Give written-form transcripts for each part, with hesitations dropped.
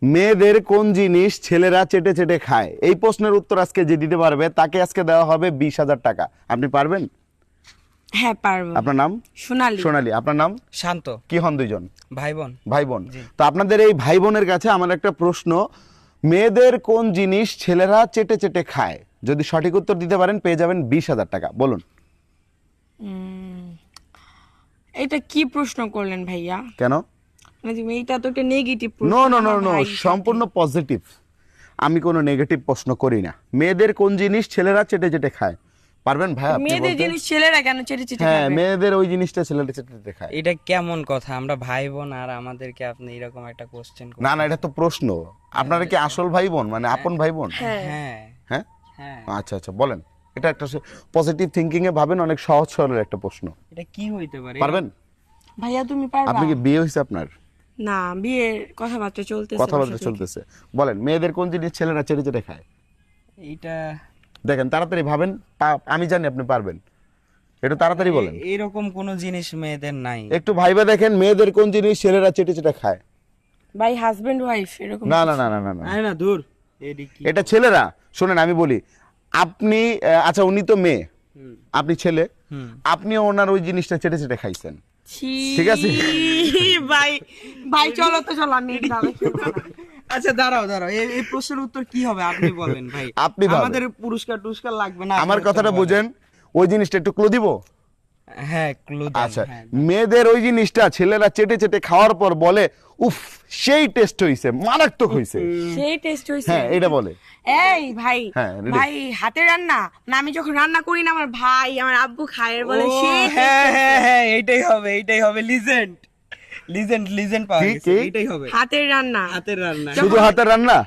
মেয়েদের কোন জিনিস ছেলেরা চেটে চেটে খায়? এই প্রশ্নের উত্তর আজকে যে দিতে পারবে তাকে আজকে দেওয়া হবে 20,000 টাকা। আপনি পারবেন? হ্যাঁ পারবো। আপনার নাম? সোনালী। সোনালী। আপনার নাম? শান্ত। কি হন দুইজন? ভাই বোন। ভাই বোন। তো আপনাদের এই ভাই বোনের কাছে আমার একটা প্রশ্ন, মেয়েদের কোন জিনিস ছেলেরা চেটে চেটে খায়? যদি সঠিক উত্তর দিতে পারেন পেয়ে যাবেন 20,000 টাকা। বলুন। এটা কি প্রশ্ন করলেন ভাইয়া? কেন? মানে তুমি এটা তো একটা নেগেটিভ প্রশ্ন। নো নো নো আমার নো, ভাই সম্পূর্ণ পজিটিভ। আমি কোনো নেগেটিভ প্রশ্ন করি না। মেয়েদের কোন জিনিস ছেলেরা চেটে চেটে খায়? পারবেন ভাই আপনি মেয়েদের বলতে? জিনিস ছেলেরা কেন চেটে চেটে হ্যাঁ, খাবে? মেয়েদের ওই জিনিসটা ছেলেরা চেটে চেটে খায়। এটা কেমন কথা? আমরা ভাই বোন আর আমাদেরকে আপনি এরকম একটা কোশ্চেন না না, এটা তো প্রশ্ন। আপনারা কি আসল ভাই বোন, মানে আপন ভাই বোন? হ্যাঁ। হ্যাঁ হ্যাঁ হ্যাঁ। আচ্ছা আচ্ছা, বলেন। এটা একটা পজিটিভ থিঙ্কিং এ ভাবেন, অনেক সহজ সরল একটা প্রশ্ন। এটা কি হইতে পারে? পারবেন? ভাইয়া তুমি পারবা? আপনি কি বিয়ে হয়েছে আপনার? না, বিয়ের কথাবার্তা চলতেছে। কথাবার্তা চলতেছে। বলেন, মেয়েদের কোন জিনিস ছেলেরা চেটে চেটে খায়? এইটা দেখেন তাড়াতাড়ি ভাবেন, আমি জানি আপনি পারবেন। একটু তাড়াতাড়ি বলেন। এরকম কোন জিনিস মেয়েদের নাই। একটু ভাইবা দেখেন, মেয়েদের কোন জিনিস ছেলেরা চেটে চেটে খায়? ভাই হাজবেন্ড ওয়াইফ এরকম না না কিছু? না না না না, আরে না দূর। এডি কি? এটা ছেলেরা। শুনেন আমি বলি, আপনি আচ্ছা উনি তো মেয়ে, আপনি ছেলে, আপনিও ওনার ওই জিনিসটা চেটে চেটে খাইছেন। ছি, ঠিক আছে। ভাই ভাই চলো তো, চলো আমি এটা খেলবো না। আচ্ছা দাঁড়াও দাঁড়াও, এই প্রশ্নের উত্তর কি হবে আপনি বলেন ভাই। আপনি ভাবেন। আমাদের পুরস্কার টুরস্কার লাগবে না। আমার আপনি কথাটা বলেন। বুঝেন, ওই জিনিসটা একটু ক্লু দিব। হ্যাঁ ক্লু দেন। আচ্ছা, হ্যাঁ। মেয়েদের ওই জিনিসটা ছেলেরা চেটে চেটে খাওয়ার পর বলে উফ সেই টেস্ট হইছে, মারাত্মক হইছে। সেই টেস্ট হইছে। হ্যাঁ, এটা বলে। এই ভাই, হ্যাঁ, ready? ভাই হাতের রান্না না, আমি যখন রান্না করি না, আমার ভাই আমার আব্বু খায় আর বলে ও, সেই হ্যাঁ হ্যাঁ হ্যাঁ, এইটাই হবে এইটাই হবে। লিজেন্ড লিজেন্ড লিজেন্ড পাওয়া কি, গেছে। কি? এইটাই হবে। হাতের রান্না। হাতের রান্না। শুধু হাতের রান্না?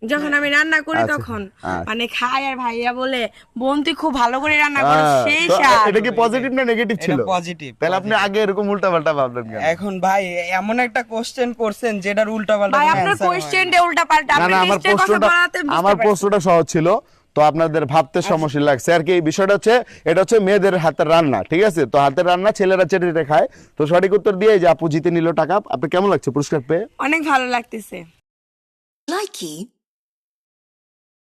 যখন আমি রান্না করি আচ্ছা, তখন আচ্ছা। মানে খাই আর ভাইয়া বলে বোন তুই খুব ভালো করে রান্না করো, সেই তো স্বাদ। এটা কি পজিটিভ না নেগেটিভ এটা ছিল? পজিটিভ। তাহলে আপনি আগে এরকম উল্টাপাল্টা ভাবলেন কেন? এখন ভাই এমন একটা কোশ্চেন করছেন যেটার উল্টাপাল্টা ভাই কোনো আপনার answer হয় না। কোশ্চেন ডে উল্টা পাল্টা, না আপনি না, আমার টেস্টের কথা প্রশ্নটা বলাতে বুঝতে আমার পারছি। প্রশ্নটা সহজ ছিল, তো আপনাদের ভাবতে সমস্যা লাগছে আর কি। এই বিষয়টা হচ্ছে, এটা হচ্ছে মেয়েদের হাতের রান্না, ঠিক আছে? তো হাতের রান্না ছেলেরা চেটে চেটে খায়। তো সঠিক উত্তর দিয়ে যে আপু জিতে নিল টাকা। আপনি কেমন লাগছে পুরস্কার পেয়ে? অনেক ভালো লাগতেছে। Likey